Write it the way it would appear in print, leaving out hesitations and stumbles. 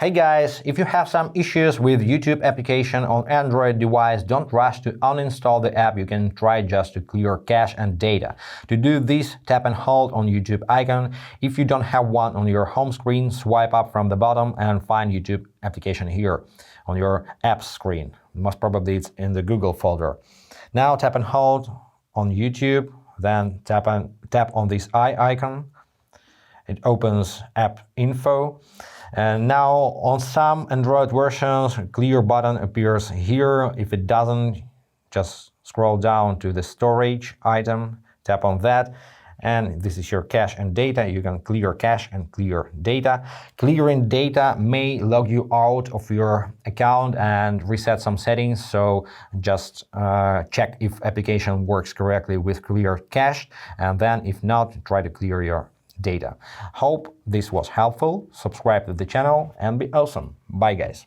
Hey guys, if you have some issues with YouTube application on Android device, don't rush to uninstall the app. You can try just to clear cache and data. To do this, tap and hold on YouTube icon. If you don't have one on your home screen, swipe up from the bottom and find YouTube application here on your apps screen. Most probably it's in the Google folder. Now tap and hold on YouTube, then tap on this eye icon. It opens app info. And now on some Android versions, clear button appears here. If it doesn't, just scroll down to the storage item, tap on that, and this is your cache and data. You can clear cache and clear data. Clearing data may log you out of your account and reset some settings, so just check if application works correctly with clear cache, and then if not, try to clear your data. Hope this was helpful. Subscribe to the channel and be awesome. Bye guys.